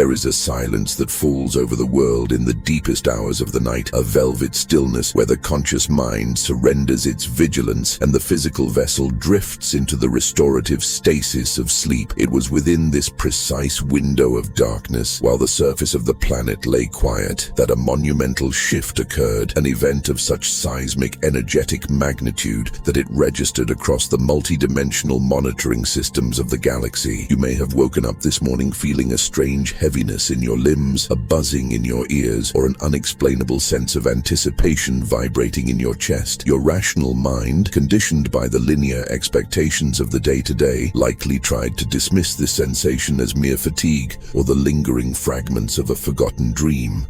There is a silence that falls over the world in the deepest hours of the night, a velvet stillness where the conscious mind surrenders its vigilance and the physical vessel drifts into the restorative stasis of sleep. It was within this precise window of darkness, while the surface of the planet lay quiet, that a monumental shift occurred, an event of such seismic energetic magnitude that it registered across the multi-dimensional monitoring systems of the galaxy. You may have woken up this morning feeling a strange heaviness in your limbs, a buzzing in your ears, or an unexplainable sense of anticipation vibrating in your chest. Your rational mind, conditioned by the linear expectations of the day-to-day, likely tried to dismiss this sensation as mere fatigue or the lingering fragments of a forgotten dream.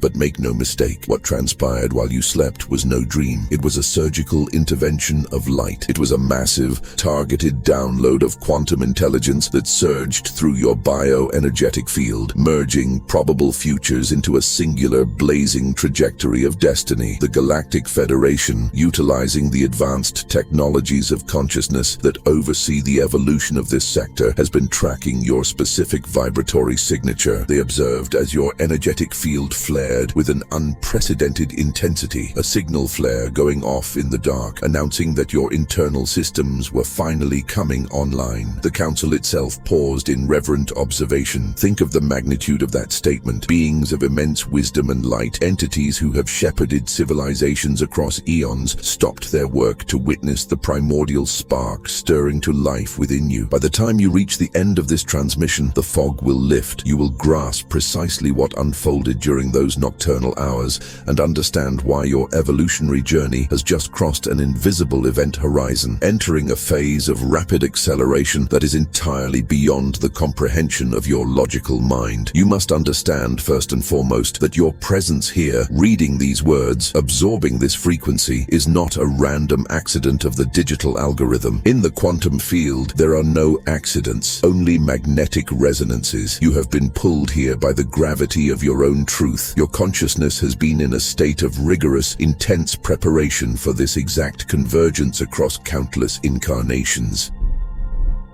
But make no mistake, what transpired while you slept was no dream. It was a surgical intervention of light. It was a massive, targeted download of quantum intelligence that surged through your bioenergetic field, merging probable futures into a singular, blazing trajectory of destiny. The Galactic Federation, utilizing the advanced technologies of consciousness that oversee the evolution of this sector, has been tracking your specific vibratory signature. They observed as your energetic field flared with an unprecedented intensity, a signal flare going off in the dark, announcing that your internal systems were finally coming online. The Council itself paused in reverent observation. Think of the magnitude of that statement. Beings of immense wisdom and light, entities who have shepherded civilizations across eons, stopped their work to witness the primordial spark stirring to life within you. By the time you reach the end of this transmission, the fog will lift. You will grasp precisely what unfolded during those nocturnal hours and understand why your evolutionary journey has just crossed an invisible event horizon, entering a phase of rapid acceleration that is entirely beyond the comprehension of your logical mind. You must understand, first and foremost, that your presence here, reading these words, absorbing this frequency, is not a random accident of the digital algorithm. In the quantum field, there are no accidents, only magnetic resonances. You have been pulled here by the gravity of your own truth. Your consciousness has been in a state of rigorous, intense preparation for this exact convergence across countless incarnations.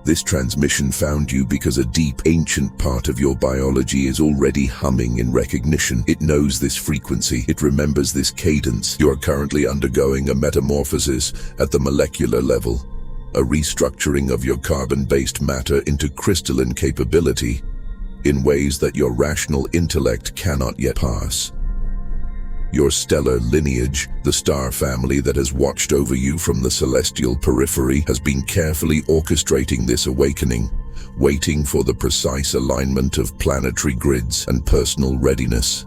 This transmission found you because a deep, ancient part of your biology is already humming in recognition. It knows this frequency. It remembers this cadence. You are currently undergoing a metamorphosis at the molecular level, a restructuring of your carbon-based matter into crystalline capability in ways that your rational intellect cannot yet parse. Your stellar lineage, the star family that has watched over you from the celestial periphery, has been carefully orchestrating this awakening, waiting for the precise alignment of planetary grids and personal readiness.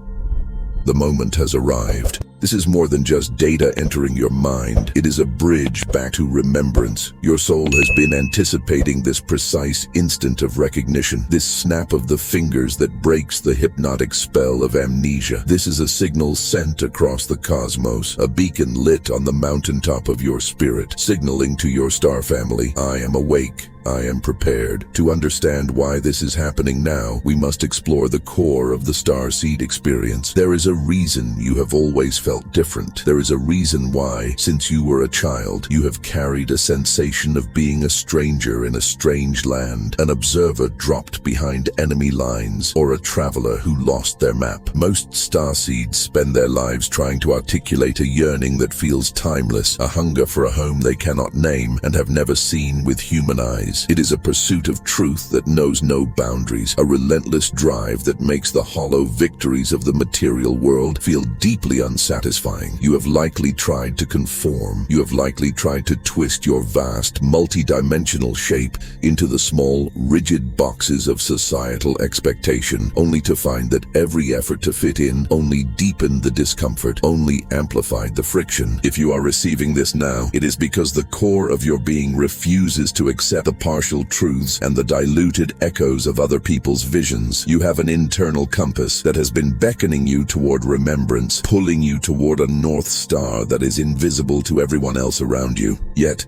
The moment has arrived. This is more than just data entering your mind. It is a bridge back to remembrance. Your soul has been anticipating this precise instant of recognition, this snap of the fingers that breaks the hypnotic spell of amnesia. This is a signal sent across the cosmos, a beacon lit on the mountaintop of your spirit, signaling to your star family, I am awake. I am prepared. To understand why this is happening now, we must explore the core of the starseed experience. There is a reason you have always felt different. There is a reason why, since you were a child, you have carried a sensation of being a stranger in a strange land, an observer dropped behind enemy lines, or a traveler who lost their map. Most starseeds spend their lives trying to articulate a yearning that feels timeless, a hunger for a home they cannot name and have never seen with human eyes. It is a pursuit of truth that knows no boundaries, a relentless drive that makes the hollow victories of the material world feel deeply unsatisfying. You have likely tried to conform. You have likely tried to twist your vast, multi-dimensional shape into the small, rigid boxes of societal expectation, only to find that every effort to fit in only deepened the discomfort, only amplified the friction. If you are receiving this now, it is because the core of your being refuses to accept the partial truths and the diluted echoes of other people's visions. You have an internal compass that has been beckoning you toward remembrance, pulling you toward a north star that is invisible to everyone else around you. Yet,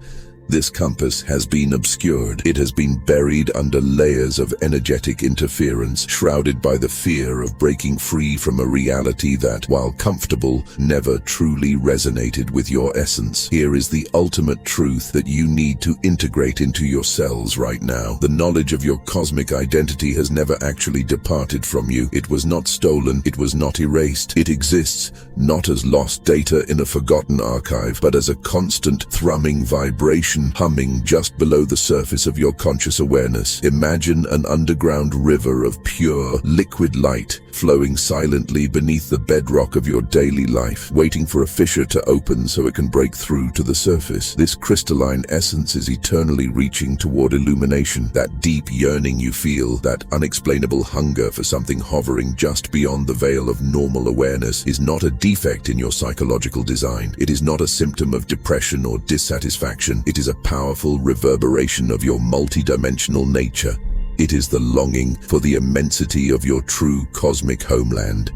This compass has been obscured. It has been buried under layers of energetic interference, shrouded by the fear of breaking free from a reality that, while comfortable, never truly resonated with your essence. Here is the ultimate truth that you need to integrate into your cells right now. The knowledge of your cosmic identity has never actually departed from you. It was not stolen. It was not erased. It exists not as lost data in a forgotten archive, but as a constant thrumming vibration humming just below the surface of your conscious awareness. Imagine an underground river of pure, liquid light flowing silently beneath the bedrock of your daily life, waiting for a fissure to open so it can break through to the surface. This crystalline essence is eternally reaching toward illumination. That deep yearning you feel, that unexplainable hunger for something hovering just beyond the veil of normal awareness, is not a defect in your psychological design. It is not a symptom of depression or dissatisfaction. It is a powerful reverberation of your multidimensional nature. It is the longing for the immensity of your true cosmic homeland,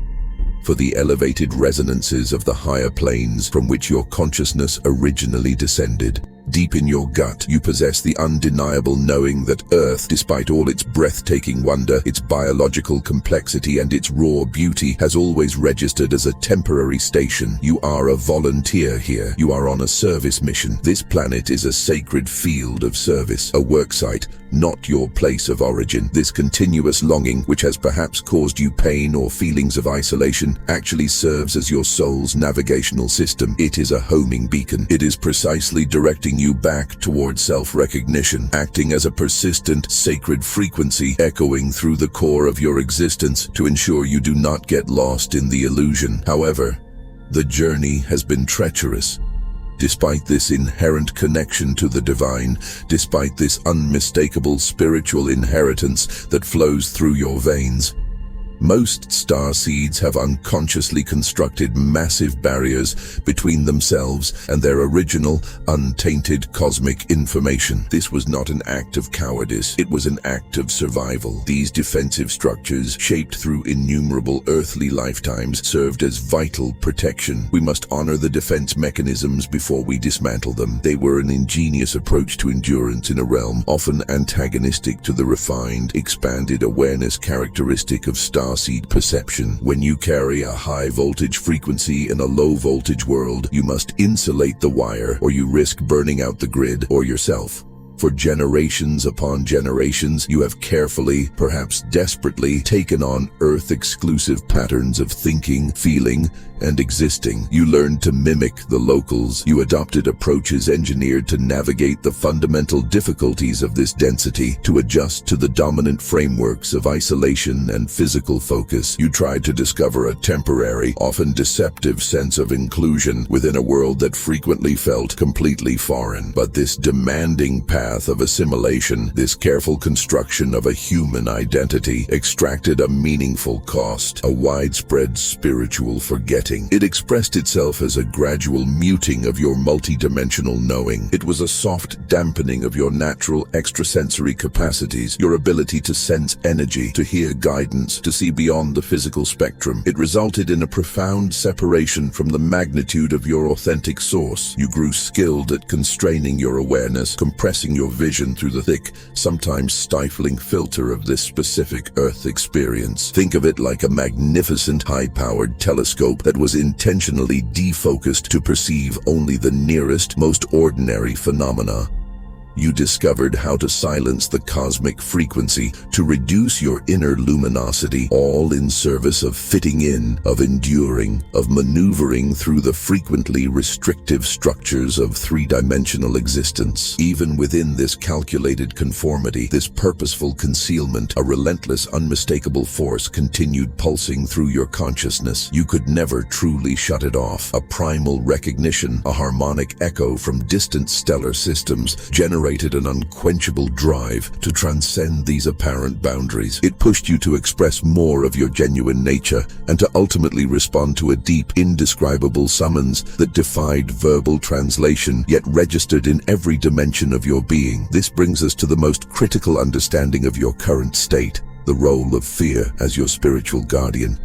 for the elevated resonances of the higher planes from which your consciousness originally descended. Deep in your gut, you possess the undeniable knowing that Earth, despite all its breathtaking wonder, its biological complexity, and its raw beauty, has always registered as a temporary station. You are a volunteer here. You are on a service mission. This planet is a sacred field of service, a worksite, not your place of origin. This continuous longing, which has perhaps caused you pain or feelings of isolation, actually serves as your soul's navigational system. It is a homing beacon. It is precisely directing you back toward self-recognition, acting as a persistent, sacred frequency echoing through the core of your existence to ensure you do not get lost in the illusion. However, the journey has been treacherous. Despite this inherent connection to the divine, despite this unmistakable spiritual inheritance that flows through your veins, most starseeds have unconsciously constructed massive barriers between themselves and their original, untainted cosmic information. This was not an act of cowardice. It was an act of survival. These defensive structures, shaped through innumerable earthly lifetimes, served as vital protection. We must honor the defense mechanisms before we dismantle them. They were an ingenious approach to endurance in a realm often antagonistic to the refined, expanded awareness characteristic of starseed perception. When you carry a high-voltage frequency in a low-voltage world, you must insulate the wire, or you risk burning out the grid or yourself. For generations upon generations, you have carefully, perhaps desperately, taken on Earth-exclusive patterns of thinking, feeling, and existing. You learned to mimic the locals. You adopted approaches engineered to navigate the fundamental difficulties of this density, to adjust to the dominant frameworks of isolation and physical focus. You tried to discover a temporary, often deceptive sense of inclusion within a world that frequently felt completely foreign. But this demanding path of assimilation, this careful construction of a human identity, extracted a meaningful cost, a widespread spiritual forgetting. It expressed itself as a gradual muting of your multidimensional knowing. It was a soft dampening of your natural extrasensory capacities, your ability to sense energy, to hear guidance, to see beyond the physical spectrum. It resulted in a profound separation from the magnitude of your authentic source. You grew skilled at constraining your awareness, compressing your vision through the thick, sometimes stifling filter of this specific Earth experience. Think of it like a magnificent, high-powered telescope that was intentionally defocused to perceive only the nearest, most ordinary phenomena. You discovered how to silence the cosmic frequency, to reduce your inner luminosity, all in service of fitting in, of enduring, of maneuvering through the frequently restrictive structures of three-dimensional existence. Even within this calculated conformity, this purposeful concealment, a relentless, unmistakable force continued pulsing through your consciousness. You could never truly shut it off. A primal recognition, a harmonic echo from distant stellar systems, generated an unquenchable drive to transcend these apparent boundaries. It pushed you to express more of your genuine nature and to ultimately respond to a deep, indescribable summons that defied verbal translation, yet registered in every dimension of your being. This brings us to the most critical understanding of your current state, the role of fear as your spiritual guardian.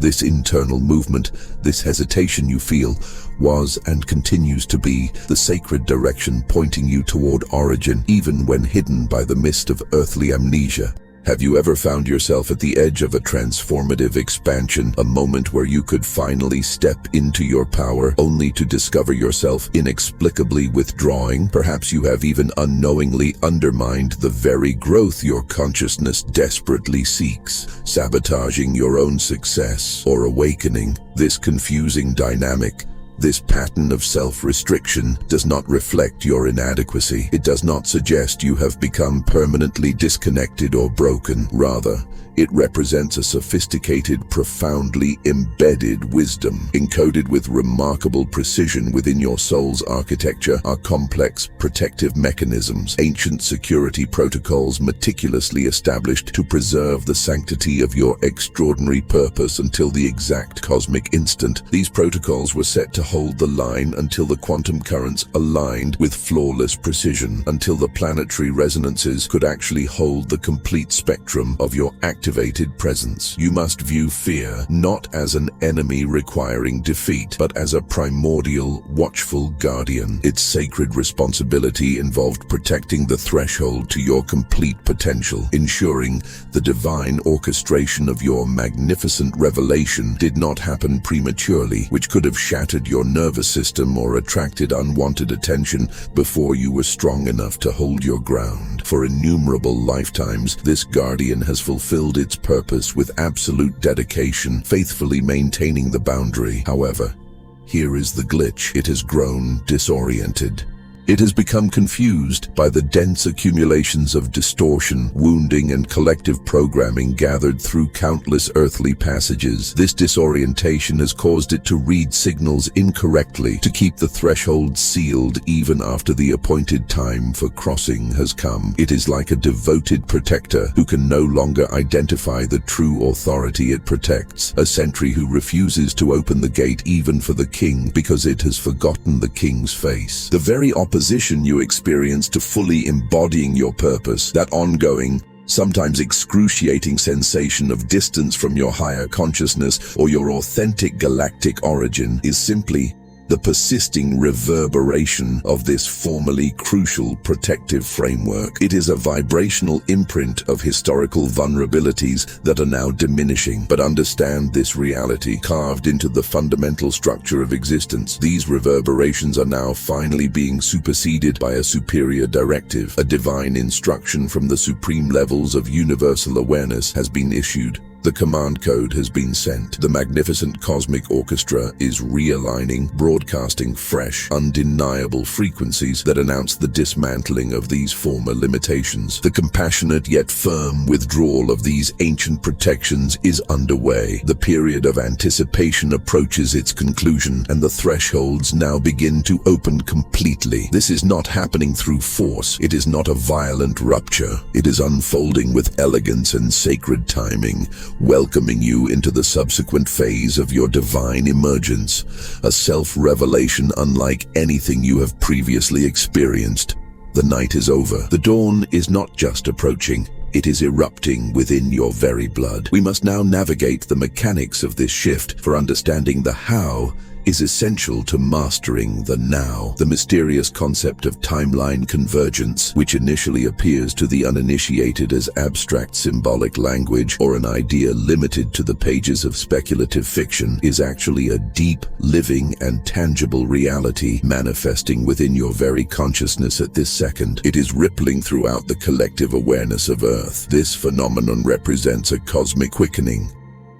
This internal movement, this hesitation you feel, was and continues to be the sacred direction pointing you toward origin, even when hidden by the mist of earthly amnesia. Have you ever found yourself at the edge of a transformative expansion, a moment where you could finally step into your power, only to discover yourself inexplicably withdrawing? Perhaps you have even unknowingly undermined the very growth your consciousness desperately seeks, sabotaging your own success or awakening. This confusing dynamic, this pattern of self-restriction, does not reflect your inadequacy. It does not suggest you have become permanently disconnected or broken. Rather, it represents a sophisticated, profoundly embedded wisdom. Encoded with remarkable precision within your soul's architecture are complex protective mechanisms, ancient security protocols meticulously established to preserve the sanctity of your extraordinary purpose until the exact cosmic instant. These protocols were set to hold the line until the quantum currents aligned with flawless precision, until the planetary resonances could actually hold the complete spectrum of your activated presence. You must view fear not as an enemy requiring defeat, but as a primordial, watchful guardian. Its sacred responsibility involved protecting the threshold to your complete potential, ensuring the divine orchestration of your magnificent revelation did not happen prematurely, which could have shattered your nervous system or attracted unwanted attention before you were strong enough to hold your ground. For innumerable lifetimes, this guardian has fulfilled its purpose with absolute dedication, faithfully maintaining the boundary. However, here is the glitch. It has grown disoriented. It has become confused by the dense accumulations of distortion, wounding, and collective programming gathered through countless earthly passages. This disorientation has caused it to read signals incorrectly, to keep the threshold sealed even after the appointed time for crossing has come. It is like a devoted protector who can no longer identify the true authority it protects, a sentry who refuses to open the gate even for the king because it has forgotten the king's face. The very opposition you experience to fully embodying your purpose, that ongoing, sometimes excruciating sensation of distance from your higher consciousness or your authentic galactic origin, is simply the persisting reverberation of this formerly crucial protective framework. It is a vibrational imprint of historical vulnerabilities that are now diminishing. But understand this reality, carved into the fundamental structure of existence. These reverberations are now finally being superseded by a superior directive. A divine instruction from the supreme levels of universal awareness has been issued. The command code has been sent. The magnificent cosmic orchestra is realigning, broadcasting fresh, undeniable frequencies that announce the dismantling of these former limitations. The compassionate yet firm withdrawal of these ancient protections is underway. The period of anticipation approaches its conclusion, and the thresholds now begin to open completely. This is not happening through force. It is not a violent rupture. It is unfolding with elegance and sacred timing, welcoming you into the subsequent phase of your divine emergence, a self-revelation unlike anything you have previously experienced. The night is over. The dawn is not just approaching, it is erupting within your very blood. We must now navigate the mechanics of this shift, for understanding the how is essential to mastering the now. The mysterious concept of timeline convergence, which initially appears to the uninitiated as abstract symbolic language or an idea limited to the pages of speculative fiction, is actually a deep, living, and tangible reality manifesting within your very consciousness at this second. It is rippling throughout the collective awareness of Earth. This phenomenon represents a cosmic quickening,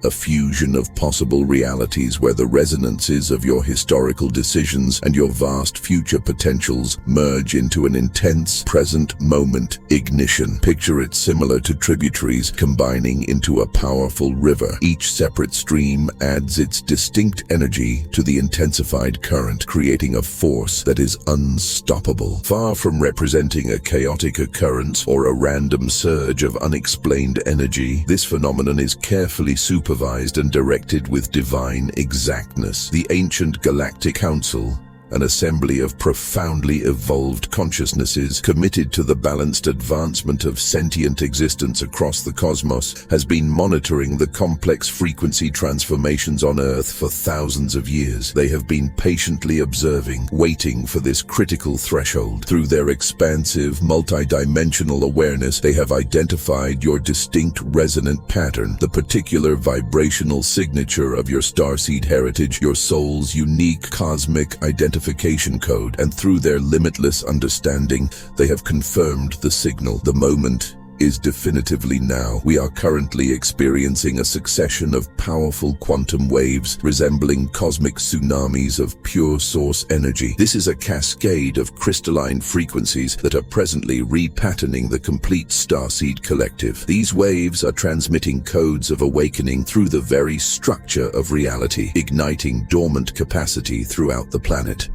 a fusion of possible realities where the resonances of your historical decisions and your vast future potentials merge into an intense present moment ignition. Picture it similar to tributaries combining into a powerful river. Each separate stream adds its distinct energy to the intensified current, creating a force that is unstoppable. Far from representing a chaotic occurrence or a random surge of unexplained energy, this phenomenon is carefully supervised and directed with divine exactness. The ancient Galactic Council, an assembly of profoundly evolved consciousnesses committed to the balanced advancement of sentient existence across the cosmos, has been monitoring the complex frequency transformations on Earth for thousands of years. They have been patiently observing, waiting for this critical threshold. Through their expansive, multidimensional awareness, they have identified your distinct resonant pattern, the particular vibrational signature of your starseed heritage, your soul's unique cosmic identification code, and through their limitless understanding, they have confirmed the signal. The moment is definitively now. We are currently experiencing a succession of powerful quantum waves resembling cosmic tsunamis of pure source energy. This is a cascade of crystalline frequencies that are presently repatterning the complete starseed collective. These waves are transmitting codes of awakening through the very structure of reality, igniting dormant capacity throughout the planet.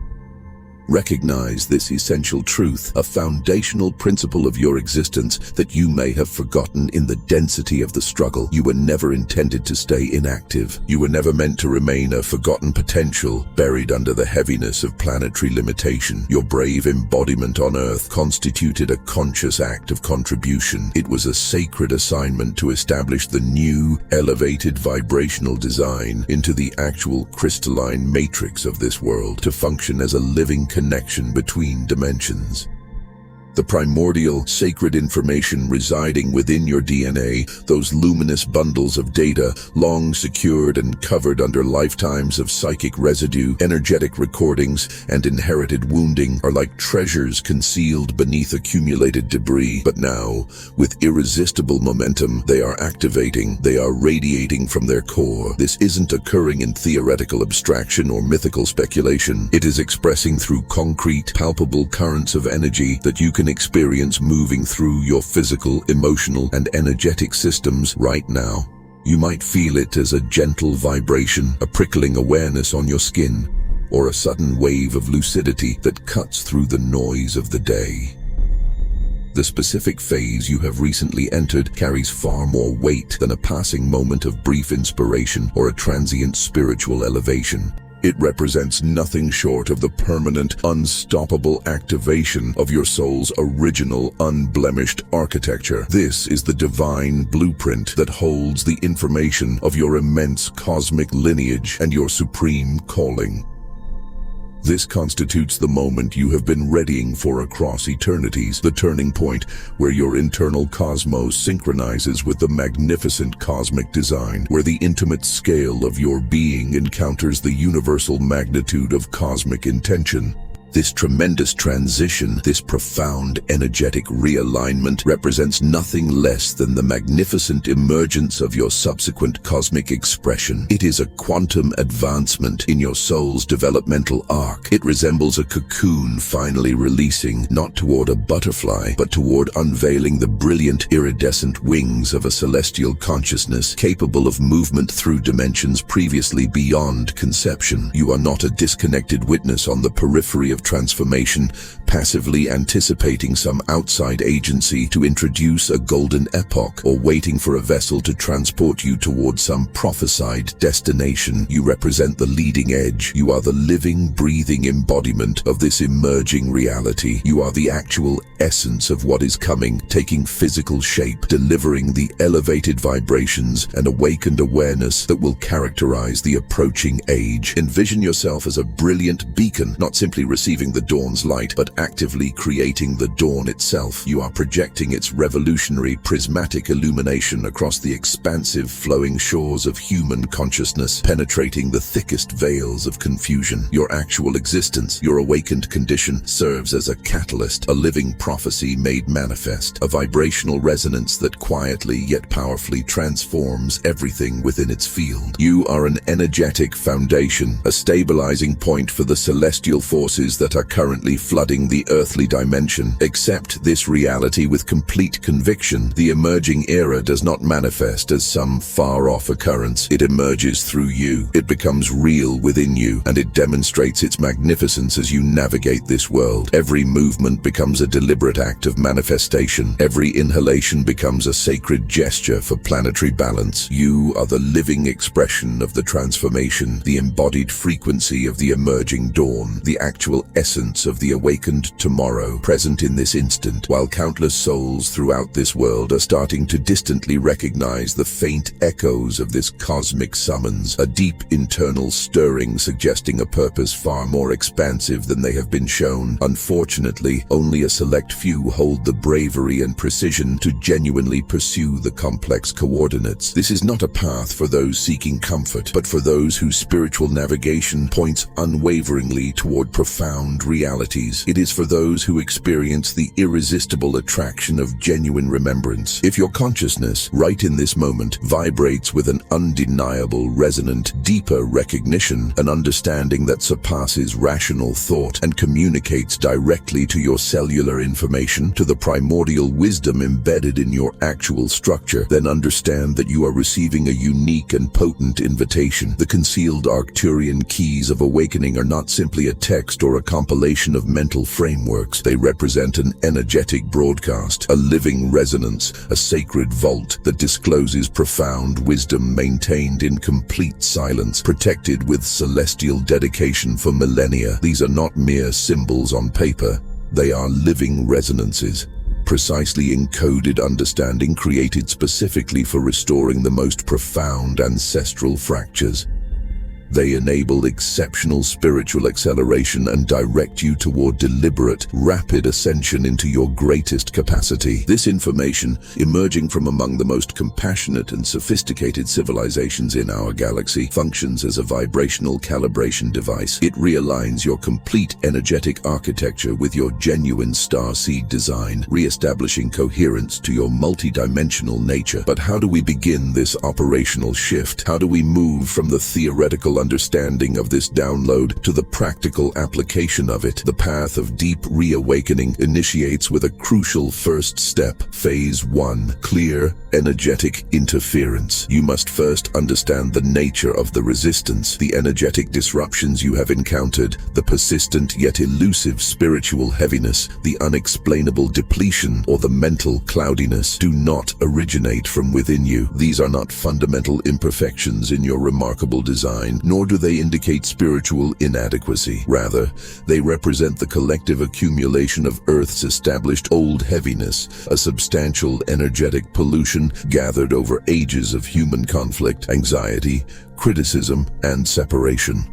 Recognize this essential truth, a foundational principle of your existence that you may have forgotten in the density of the struggle. You were never intended to stay inactive. You were never meant to remain a forgotten potential, buried under the heaviness of planetary limitation. Your brave embodiment on Earth constituted a conscious act of contribution. It was a sacred assignment to establish the new, elevated vibrational design into the actual crystalline matrix of this world, to function as a living connection between dimensions. The primordial, sacred information residing within your DNA, those luminous bundles of data, long secured and covered under lifetimes of psychic residue, energetic recordings, and inherited wounding, are like treasures concealed beneath accumulated debris. But now, with irresistible momentum, they are activating, they are radiating from their core. This isn't occurring in theoretical abstraction or mythical speculation. It is expressing through concrete, palpable currents of energy that you can experience moving through your physical, emotional, and energetic systems right now. You might feel it as a gentle vibration, a prickling awareness on your skin, or a sudden wave of lucidity that cuts through the noise of the day. The specific phase you have recently entered carries far more weight than a passing moment of brief inspiration or a transient spiritual elevation. It represents nothing short of the permanent, unstoppable activation of your soul's original, unblemished architecture. This is the divine blueprint that holds the information of your immense cosmic lineage and your supreme calling. This constitutes the moment you have been readying for across eternities, the turning point where your internal cosmos synchronizes with the magnificent cosmic design, where the intimate scale of your being encounters the universal magnitude of cosmic intention. This tremendous transition, this profound energetic realignment, represents nothing less than the magnificent emergence of your subsequent cosmic expression. It is a quantum advancement in your soul's developmental arc. It resembles a cocoon finally releasing, not toward a butterfly, but toward unveiling the brilliant, iridescent wings of a celestial consciousness capable of movement through dimensions previously beyond conception. You are not a disconnected witness on the periphery of transformation, passively anticipating some outside agency to introduce a golden epoch, or waiting for a vessel to transport you toward some prophesied destination. You represent the leading edge. You are the living, breathing embodiment of this emerging reality. You are the actual essence of what is coming, taking physical shape, delivering the elevated vibrations and awakened awareness that will characterize the approaching age. Envision yourself as a brilliant beacon, not simply receiving the dawn's light, but actively creating the dawn itself. You are projecting its revolutionary prismatic illumination across the expansive flowing shores of human consciousness, penetrating the thickest veils of confusion. Your actual existence, your awakened condition, serves as a catalyst, a living prophecy made manifest, a vibrational resonance that quietly yet powerfully transforms everything within its field. You are an energetic foundation, a stabilizing point for the celestial forces that are currently flooding the earthly dimension. Accept this reality with complete conviction. The emerging era does not manifest as some far-off occurrence. It emerges through you. It becomes real within you, and it demonstrates its magnificence as you navigate this world. Every movement becomes a deliberate act of manifestation. Every inhalation becomes a sacred gesture for planetary balance. You are the living expression of the transformation, the embodied frequency of the emerging dawn, the actual essence of the awakened tomorrow, present in this instant. While countless souls throughout this world are starting to distantly recognize the faint echoes of this cosmic summons, a deep internal stirring suggesting a purpose far more expansive than they have been shown. Unfortunately, only a select few hold the bravery and precision to genuinely pursue the complex coordinates. This is not a path for those seeking comfort, but for those whose spiritual navigation points unwaveringly toward profound realities. It is for those who experience the irresistible attraction of genuine remembrance. If your consciousness, right in this moment, vibrates with an undeniable, resonant, deeper recognition, an understanding that surpasses rational thought and communicates directly to your cellular information, to the primordial wisdom embedded in your actual structure, then understand that you are receiving a unique and potent invitation. The concealed Arcturian keys of awakening are not simply a text or a compilation of mental frameworks. They represent an energetic broadcast, a living resonance, a sacred vault that discloses profound wisdom maintained in complete silence, protected with celestial dedication for millennia. These are not mere symbols on paper. They are living resonances, precisely encoded understanding created specifically for restoring the most profound ancestral fractures. They enable exceptional spiritual acceleration and direct you toward deliberate, rapid ascension into your greatest capacity. This information, emerging from among the most compassionate and sophisticated civilizations in our galaxy, functions as a vibrational calibration device. It realigns your complete energetic architecture with your genuine starseed design, re-establishing coherence to your multidimensional nature. But how do we begin this operational shift? How do we move from the theoretical understanding of this download to the practical application of it? The path of deep reawakening initiates with a crucial first step. Phase 1. Clear, energetic interference. You must first understand the nature of the resistance, the energetic disruptions you have encountered, the persistent yet elusive spiritual heaviness, the unexplainable depletion, or the mental cloudiness. Do not originate from within you. These are not fundamental imperfections in your remarkable design, nor do they indicate spiritual inadequacy. Rather, they represent the collective accumulation of Earth's established old heaviness, a substantial energetic pollution gathered over ages of human conflict, anxiety, criticism, and separation.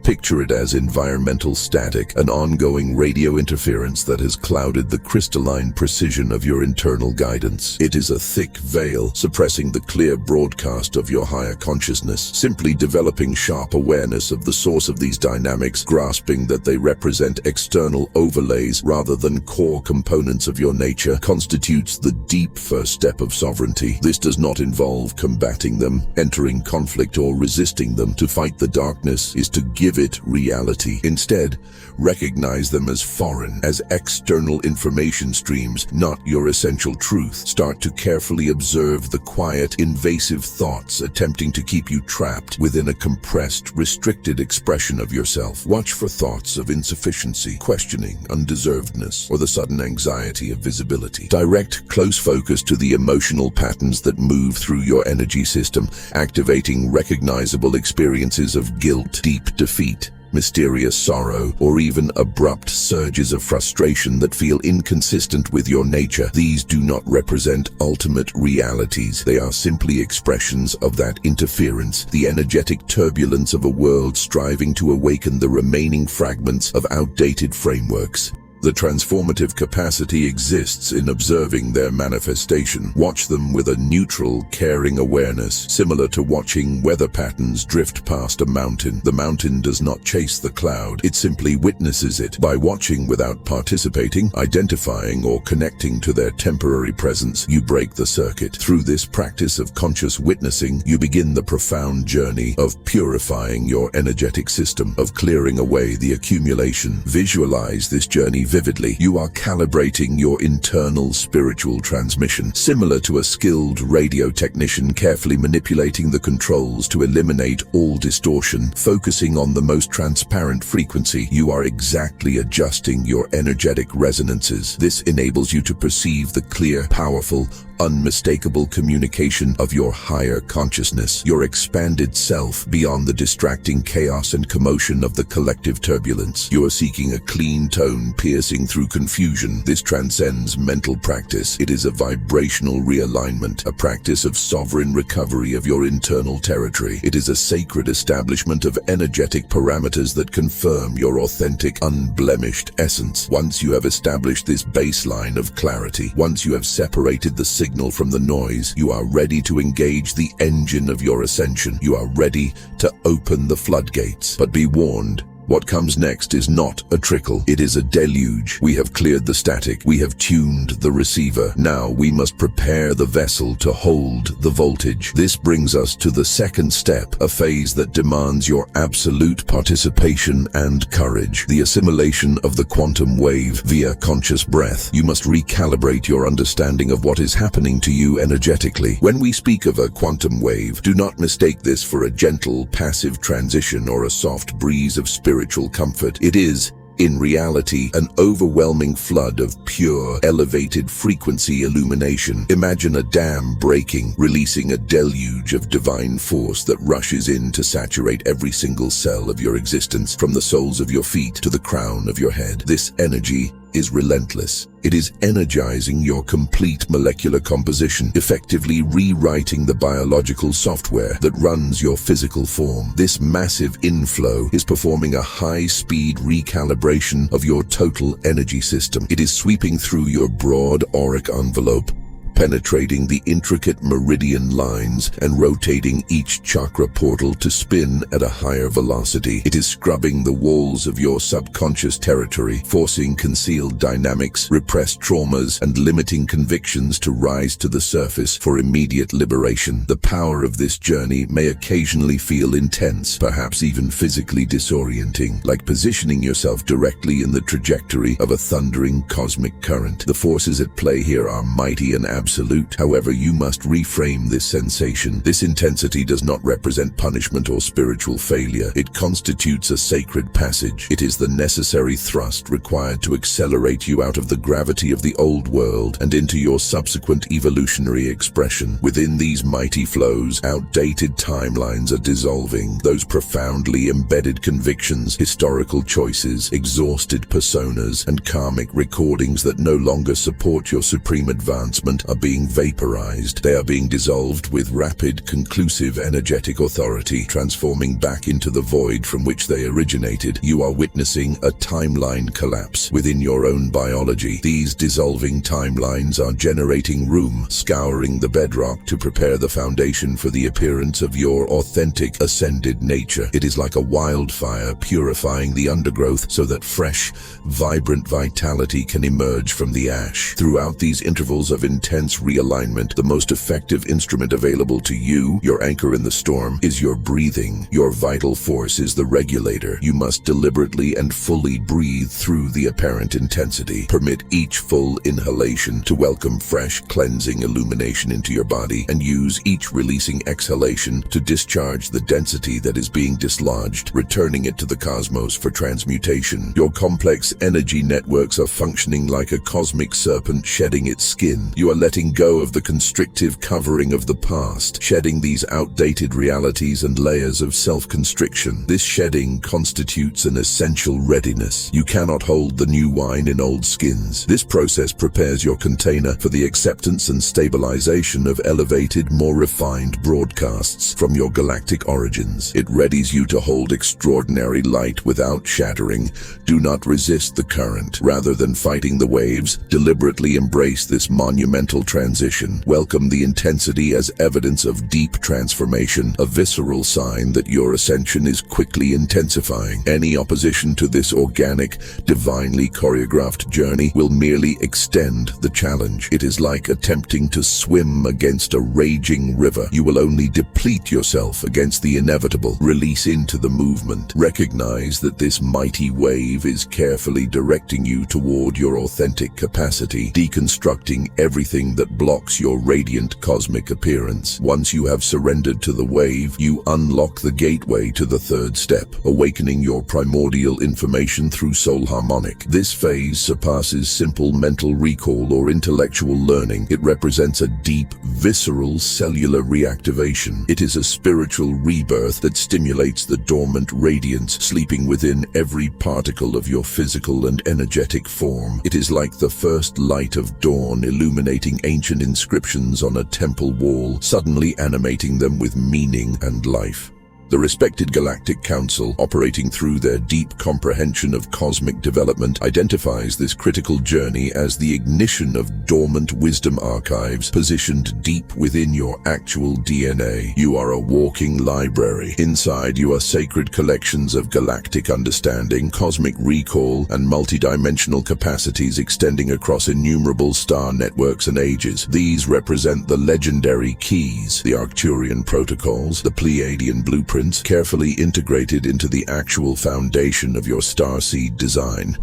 Picture it as environmental static, an ongoing radio interference that has clouded the crystalline precision of your internal guidance. It is a thick veil, suppressing the clear broadcast of your higher consciousness. Simply developing sharp awareness of the source of these dynamics, grasping that they represent external overlays rather than core components of your nature, constitutes the deep first step of sovereignty. This does not involve combating them, entering conflict, or resisting them. To fight the darkness is to give it reality. Instead, recognize them as foreign, as external information streams, not your essential truth. Start to carefully observe the quiet, invasive thoughts attempting to keep you trapped within a compressed, restricted expression of yourself. Watch for thoughts of insufficiency, questioning, undeservedness, or the sudden anxiety of visibility. Direct close focus to the emotional patterns that move through your energy system, activating recognizable experiences of guilt, deep defeat, mysterious sorrow, or even abrupt surges of frustration that feel inconsistent with your nature. These do not represent ultimate realities. They are simply expressions of that interference, the energetic turbulence of a world striving to awaken the remaining fragments of outdated frameworks. The transformative capacity exists in observing their manifestation. Watch them with a neutral, caring awareness, similar to watching weather patterns drift past a mountain. The mountain does not chase the cloud, it simply witnesses it. By watching without participating, identifying, or connecting to their temporary presence, you break the circuit. Through this practice of conscious witnessing, you begin the profound journey of purifying your energetic system, of clearing away the accumulation. Visualize this journey vividly. You are calibrating your internal spiritual transmission, similar to a skilled radio technician carefully manipulating the controls to eliminate all distortion. Focusing on the most transparent frequency, you are exactly adjusting your energetic resonances. This enables you to perceive the clear, powerful, unmistakable communication of your higher consciousness, your expanded self, beyond the distracting chaos and commotion of the collective turbulence. You are seeking a clean tone piercing through confusion. This transcends mental practice. It is a vibrational realignment, a practice of sovereign recovery of your internal territory. It is a sacred establishment of energetic parameters that confirm your authentic, unblemished essence. Once you have established this baseline of clarity, once you have separated the signal from the noise, you are ready to engage the engine of your ascension. You are ready to open the floodgates. But be warned, what comes next is not a trickle, it is a deluge. We have cleared the static, we have tuned the receiver. Now we must prepare the vessel to hold the voltage. This brings us to the second step, a phase that demands your absolute participation and courage. The assimilation of the quantum wave via conscious breath. You must recalibrate your understanding of what is happening to you energetically. When we speak of a quantum wave, do not mistake this for a gentle, passive transition or a soft breeze of spiritual comfort. It is, in reality, an overwhelming flood of pure, elevated frequency illumination. Imagine a dam breaking, releasing a deluge of divine force that rushes in to saturate every single cell of your existence, from the soles of your feet to the crown of your head. This energy is relentless. It is energizing your complete molecular composition, effectively rewriting the biological software that runs your physical form. This massive inflow is performing a high-speed recalibration of your total energy system. It is sweeping through your broad auric envelope, penetrating the intricate meridian lines and rotating each chakra portal to spin at a higher velocity. It is scrubbing the walls of your subconscious territory, forcing concealed dynamics, repressed traumas, and limiting convictions to rise to the surface for immediate liberation. The power of this journey may occasionally feel intense, perhaps even physically disorienting, like positioning yourself directly in the trajectory of a thundering cosmic current. The forces at play here are mighty and absolute. However, you must reframe this sensation. This intensity does not represent punishment or spiritual failure. It constitutes a sacred passage. It is the necessary thrust required to accelerate you out of the gravity of the old world and into your subsequent evolutionary expression. Within these mighty flows, outdated timelines are dissolving. Those profoundly embedded convictions, historical choices, exhausted personas, and karmic recordings that no longer support your supreme advancement are being vaporized. They are being dissolved with rapid, conclusive energetic authority, transforming back into the void from which they originated. You are witnessing a timeline collapse within your own biology. These dissolving timelines are generating room, scouring the bedrock to prepare the foundation for the appearance of your authentic, ascended nature. It is like a wildfire purifying the undergrowth so that fresh, vibrant vitality can emerge from the ash. Throughout these intervals of intense realignment, the most effective instrument available to you, your anchor in the storm, is your breathing. Your vital force is the regulator. You must deliberately and fully breathe through the apparent intensity. Permit each full inhalation to welcome fresh, cleansing illumination into your body, and use each releasing exhalation to discharge the density that is being dislodged, returning it to the cosmos for transmutation. Your complex energy networks are functioning like a cosmic serpent shedding its skin. You are letting letting go of the constrictive covering of the past, shedding these outdated realities and layers of self-constriction. This shedding constitutes an essential readiness. You cannot hold the new wine in old skins. This process prepares your container for the acceptance and stabilization of elevated, more refined broadcasts from your galactic origins. It readies you to hold extraordinary light without shattering. Do not resist the current. Rather than fighting the waves, deliberately embrace this monumental transition. Welcome the intensity as evidence of deep transformation, a visceral sign that your ascension is quickly intensifying. Any opposition to this organic, divinely choreographed journey will merely extend the challenge. It is like attempting to swim against a raging river. You will only deplete yourself against the inevitable. Release into the movement. Recognize that this mighty wave is carefully directing you toward your authentic capacity, deconstructing everything that blocks your radiant cosmic appearance. Once you have surrendered to the wave, you unlock the gateway to the third step, awakening your primordial information through soul harmonic. This phase surpasses simple mental recall or intellectual learning. It represents a deep, visceral cellular reactivation. It is a spiritual rebirth that stimulates the dormant radiance sleeping within every particle of your physical and energetic form. It is like the first light of dawn illuminating ancient inscriptions on a temple wall, suddenly animating them with meaning and life. The respected Galactic Council, operating through their deep comprehension of cosmic development, identifies this critical journey as the ignition of dormant wisdom archives positioned deep within your actual DNA. You are a walking library. Inside you are sacred collections of galactic understanding, cosmic recall, and multidimensional capacities extending across innumerable star networks and ages. These represent the legendary keys, the Arcturian protocols, the Pleiadian blueprints, carefully integrated into the actual foundation of your starseed design.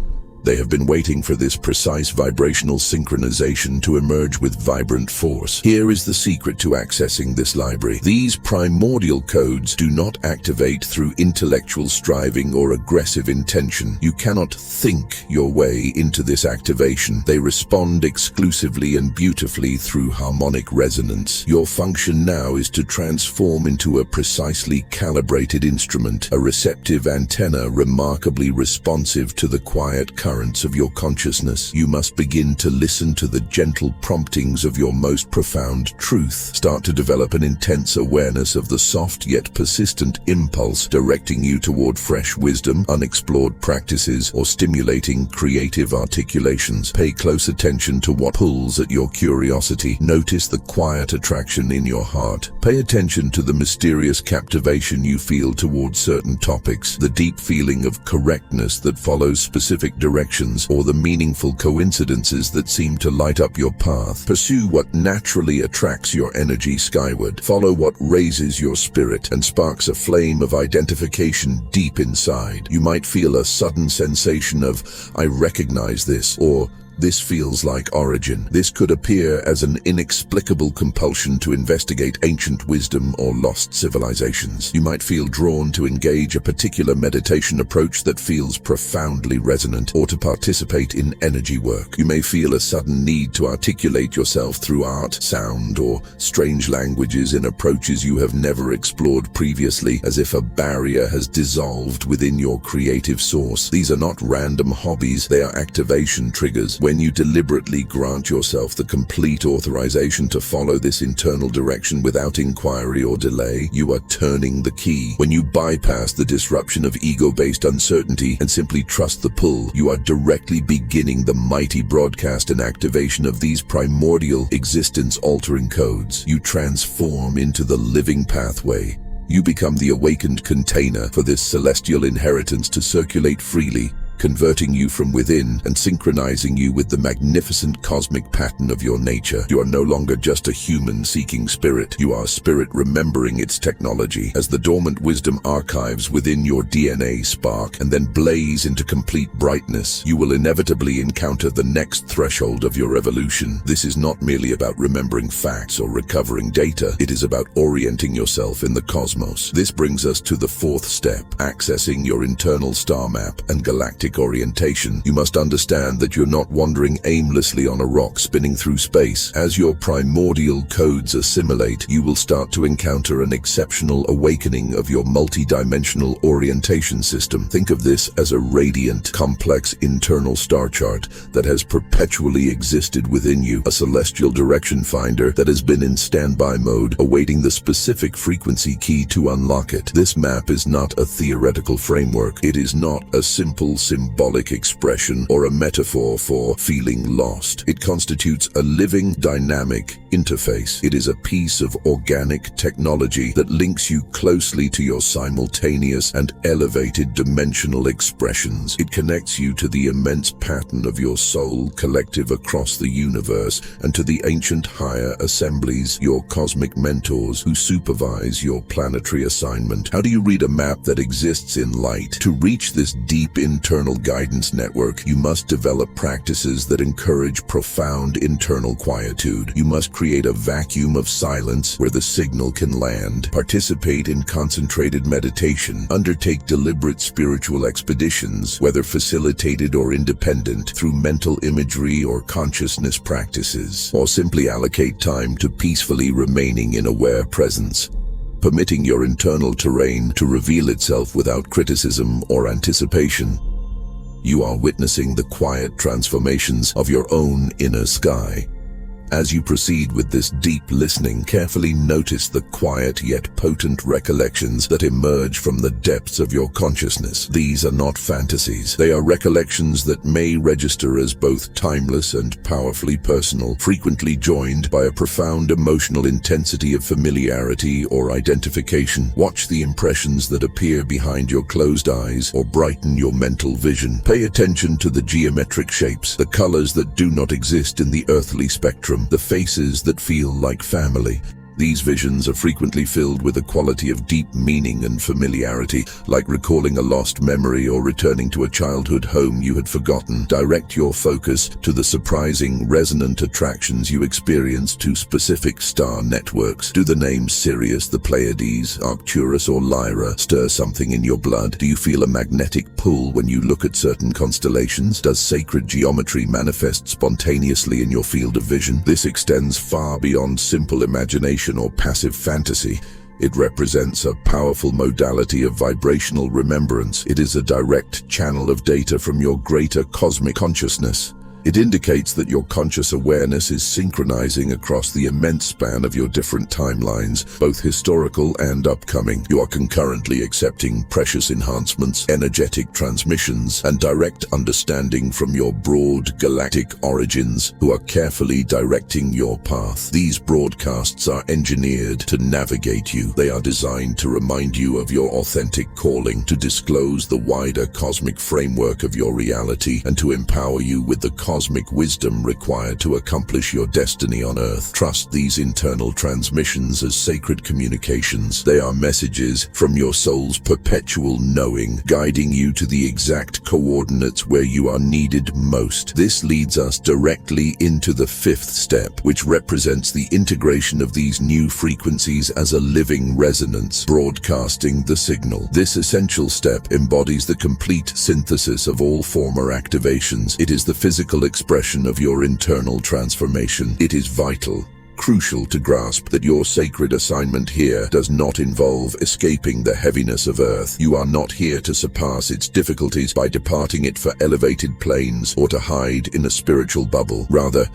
They have been waiting for this precise vibrational synchronization to emerge with vibrant force. Here is the secret to accessing this library. These primordial codes do not activate through intellectual striving or aggressive intention. You cannot think your way into this activation. They respond exclusively and beautifully through harmonic resonance. Your function now is to transform into a precisely calibrated instrument, a receptive antenna remarkably responsive to the quiet currents of your consciousness. You must begin to listen to the gentle promptings of your most profound truth. Start to develop an intense awareness of the soft yet persistent impulse directing you toward fresh wisdom, unexplored practices, or stimulating creative articulations. Pay close attention to what pulls at your curiosity. Notice the quiet attraction in your heart. Pay attention to the mysterious captivation you feel toward certain topics, the deep feeling of correctness that follows specific directions, or the meaningful coincidences that seem to light up your path. Pursue what naturally attracts your energy skyward. Follow what raises your spirit and sparks a flame of identification deep inside. You might feel a sudden sensation of, "I recognize this," or "This feels like origin." This could appear as an inexplicable compulsion to investigate ancient wisdom or lost civilizations. You might feel drawn to engage a particular meditation approach that feels profoundly resonant, or to participate in energy work. You may feel a sudden need to articulate yourself through art, sound, or strange languages in approaches you have never explored previously, as if a barrier has dissolved within your creative source. These are not random hobbies, they are activation triggers. When you deliberately grant yourself the complete authorization to follow this internal direction without inquiry or delay, you are turning the key. When you bypass the disruption of ego-based uncertainty and simply trust the pull, you are directly beginning the mighty broadcast and activation of these primordial, existence-altering codes. You transform into the living pathway. You become the awakened container for this celestial inheritance to circulate freely, converting you from within and synchronizing you with the magnificent cosmic pattern of your nature. You are no longer just a human seeking spirit. You are a spirit remembering its technology. As the dormant wisdom archives within your DNA spark and then blaze into complete brightness, you will inevitably encounter the next threshold of your evolution. This is not merely about remembering facts or recovering data. It is about orienting yourself in the cosmos. This brings us to the fourth step, accessing your internal star map and galactic galactic orientation, you must understand that you're not wandering aimlessly on a rock spinning through space. As your primordial codes assimilate, you will start to encounter an exceptional awakening of your multi-dimensional orientation system. Think of this as a radiant, complex internal star chart that has perpetually existed within you, a celestial direction finder that has been in standby mode, awaiting the specific frequency key to unlock it. This map is not a theoretical framework. It is not a simple symbolic expression or a metaphor for feeling lost. It constitutes a living, dynamic interface. It is a piece of organic technology that links you closely to your simultaneous and elevated dimensional expressions. It connects you to the immense pattern of your soul collective across the universe and to the ancient higher assemblies, your cosmic mentors who supervise your planetary assignment. How do you read a map that exists in light? To reach this deep internal guidance network, you must develop practices that encourage profound internal quietude. You must create a vacuum of silence where the signal can land. Participate in concentrated meditation. Undertake deliberate spiritual expeditions, whether facilitated or independent, through mental imagery or consciousness practices. Or simply allocate time to peacefully remaining in aware presence, permitting your internal terrain to reveal itself without criticism or anticipation. You are witnessing the quiet transformations of your own inner sky. As you proceed with this deep listening, carefully notice the quiet yet potent recollections that emerge from the depths of your consciousness. These are not fantasies. They are recollections that may register as both timeless and powerfully personal, frequently joined by a profound emotional intensity of familiarity or identification. Watch the impressions that appear behind your closed eyes or brighten your mental vision. Pay attention to the geometric shapes, the colors that do not exist in the earthly spectrum, the faces that feel like family. These visions are frequently filled with a quality of deep meaning and familiarity, like recalling a lost memory or returning to a childhood home you had forgotten. Direct your focus to the surprising, resonant attractions you experience to specific star networks. Do the names Sirius, the Pleiades, Arcturus, or Lyra stir something in your blood? Do you feel a magnetic pull when you look at certain constellations? Does sacred geometry manifest spontaneously in your field of vision? This extends far beyond simple imagination or passive fantasy. It represents a powerful modality of vibrational remembrance. It is a direct channel of data from your greater cosmic consciousness. It indicates that your conscious awareness is synchronizing across the immense span of your different timelines, both historical and upcoming. You are concurrently accepting precious enhancements, energetic transmissions, and direct understanding from your broad galactic origins, who are carefully directing your path. These broadcasts are engineered to navigate you. They are designed to remind you of your authentic calling, to disclose the wider cosmic framework of your reality, and to empower you with the cosmic wisdom required to accomplish your destiny on Earth. Trust these internal transmissions as sacred communications. They are messages from your soul's perpetual knowing, guiding you to the exact coordinates where you are needed most. This leads us directly into the fifth step, which represents the integration of these new frequencies as a living resonance, broadcasting the signal. This essential step embodies the complete synthesis of all former activations. It is the physical expression of your internal transformation. It is vital, crucial to grasp that your sacred assignment here does not involve escaping the heaviness of Earth. You are not here to surpass its difficulties by departing it for elevated planes or to hide in a spiritual bubble. Rather,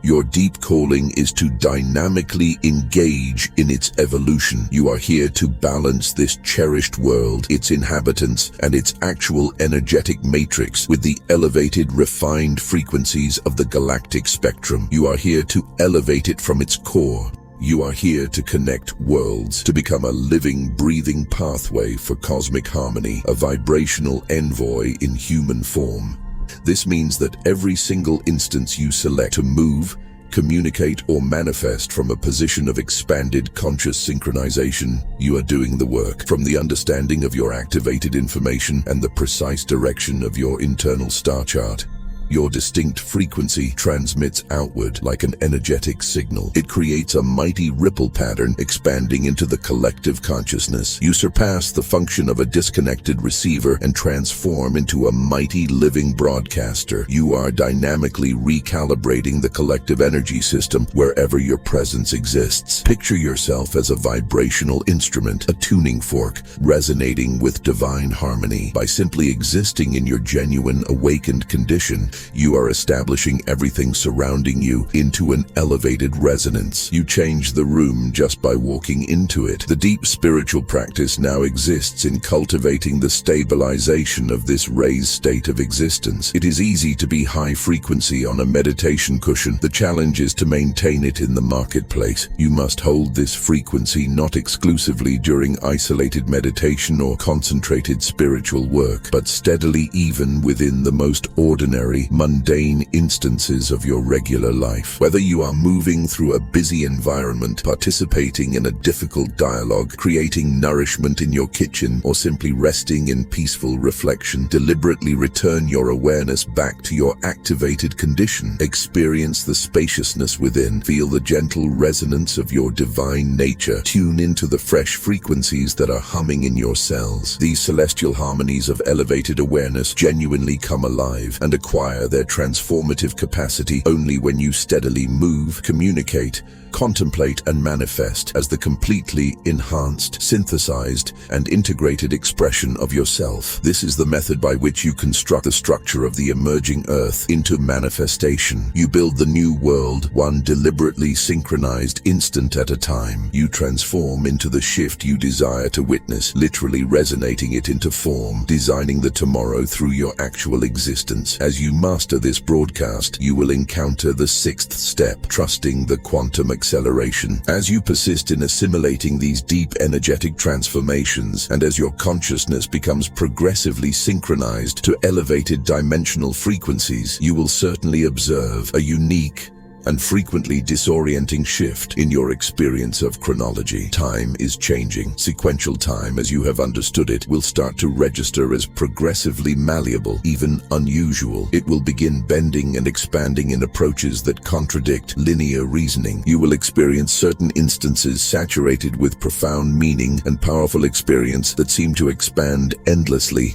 your deep calling is to dynamically engage in its evolution. You are here to balance this cherished world, its inhabitants, and its actual energetic matrix with the elevated, refined frequencies of the galactic spectrum. You are here to elevate it from its core. You are here to connect worlds, to become a living, breathing pathway for cosmic harmony, a vibrational envoy in human form. This means that every single instance you select to move, communicate, or manifest from a position of expanded conscious synchronization, you are doing the work. From the understanding of your activated information and the precise direction of your internal star chart, Your distinct frequency transmits outward like an energetic signal. It creates a mighty ripple pattern expanding into the collective consciousness. You surpass the function of a disconnected receiver and transform into a mighty living broadcaster. You are dynamically recalibrating the collective energy system wherever your presence exists. Picture yourself as a vibrational instrument, a tuning fork, resonating with divine harmony. By simply existing in your genuine awakened condition, you are establishing everything surrounding you into an elevated resonance. You change the room just by walking into it. The deep spiritual practice now exists in cultivating the stabilization of this raised state of existence. It is easy to be high frequency on a meditation cushion. The challenge is to maintain it in the marketplace. You must hold this frequency not exclusively during isolated meditation or concentrated spiritual work, but steadily even within the most ordinary, mundane instances of your regular life. Whether you are moving through a busy environment, participating in a difficult dialogue, creating nourishment in your kitchen, or simply resting in peaceful reflection, deliberately return your awareness back to your activated condition. Experience the spaciousness within. Feel the gentle resonance of your divine nature. Tune into the fresh frequencies that are humming in your cells. These celestial harmonies of elevated awareness genuinely come alive and acquire their transformative capacity only when you steadily move, communicate, contemplate, and manifest as the completely enhanced, synthesized, and integrated expression of yourself. This is the method by which you construct the structure of the emerging earth into manifestation. You build the new world, one deliberately synchronized instant at a time. You transform into the shift you desire to witness, literally resonating it into form, designing the tomorrow through your actual existence. As you master this broadcast, you will encounter the sixth step, trusting the quantum acceleration. As you persist in assimilating these deep energetic transformations, and as your consciousness becomes progressively synchronized to elevated dimensional frequencies, you will certainly observe a unique and frequently disorienting shift in your experience of chronology. Time is changing. Sequential time, as you have understood it, will start to register as progressively malleable, even unusual. It will begin bending and expanding in approaches that contradict linear reasoning. You will experience certain instances saturated with profound meaning and powerful experience that seem to expand endlessly,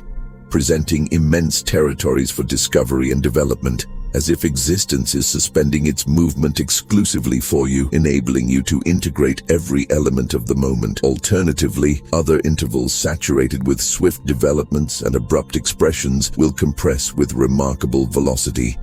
presenting immense territories for discovery and development, as if existence is suspending its movement exclusively for you, enabling you to integrate every element of the moment. Alternatively, other intervals saturated with swift developments and abrupt expressions will compress with remarkable velocity.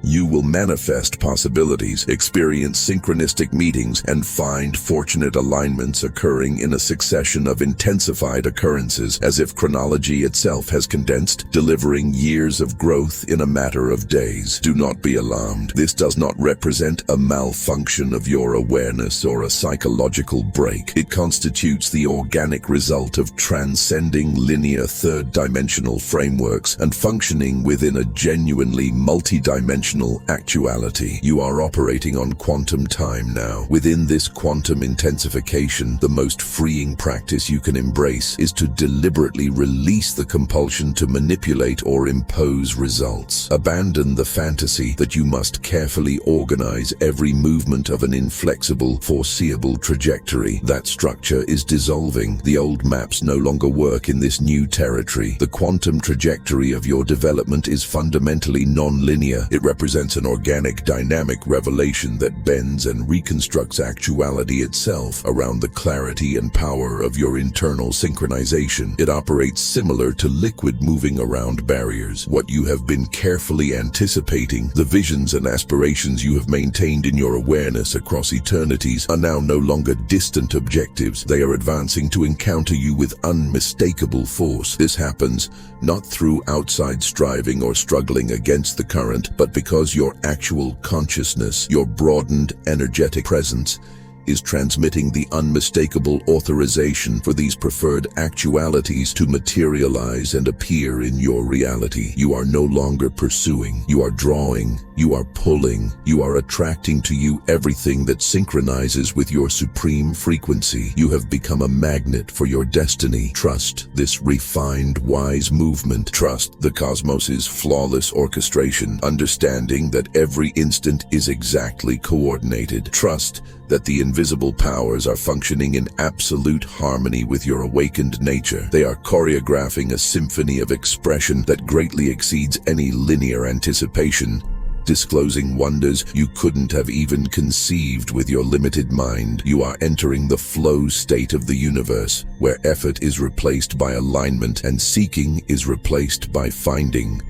You will manifest possibilities, experience synchronistic meetings, and find fortunate alignments occurring in a succession of intensified occurrences, as if chronology itself has condensed, delivering years of growth in a matter of days. Do not be alarmed. This does not represent a malfunction of your awareness or a psychological break. It constitutes the organic result of transcending linear third-dimensional frameworks and functioning within a genuinely multidimensional actuality. You are operating on quantum time now. Within this quantum intensification, the most freeing practice you can embrace is to deliberately release the compulsion to manipulate or impose results. Abandon the fantasy that you must carefully organize every movement of an inflexible, foreseeable trajectory. That structure is dissolving. The old maps no longer work in this new territory. The quantum trajectory of your development is fundamentally non-linear. It represents an organic, dynamic revelation that bends and reconstructs actuality itself around the clarity and power of your internal synchronization. It operates similar to liquid moving around barriers. What you have been carefully anticipating, the visions and aspirations you have maintained in your awareness across eternities, are now no longer distant objectives. They are advancing to encounter you with unmistakable force. This happens not through outside striving or struggling against the current, but because your actual consciousness, your broadened energetic presence, is transmitting the unmistakable authorization for these preferred actualities to materialize and appear in your reality. You are no longer pursuing, you are drawing, you are pulling, you are attracting to you everything that synchronizes with your supreme frequency. You have become a magnet for your destiny. Trust this refined, wise movement. Trust the cosmos's flawless orchestration, understanding that every instant is exactly coordinated. Trust that the invisible powers are functioning in absolute harmony with your awakened nature. They are choreographing a symphony of expression that greatly exceeds any linear anticipation, disclosing wonders you couldn't have even conceived with your limited mind. You are entering the flow state of the universe, where effort is replaced by alignment and seeking is replaced by finding.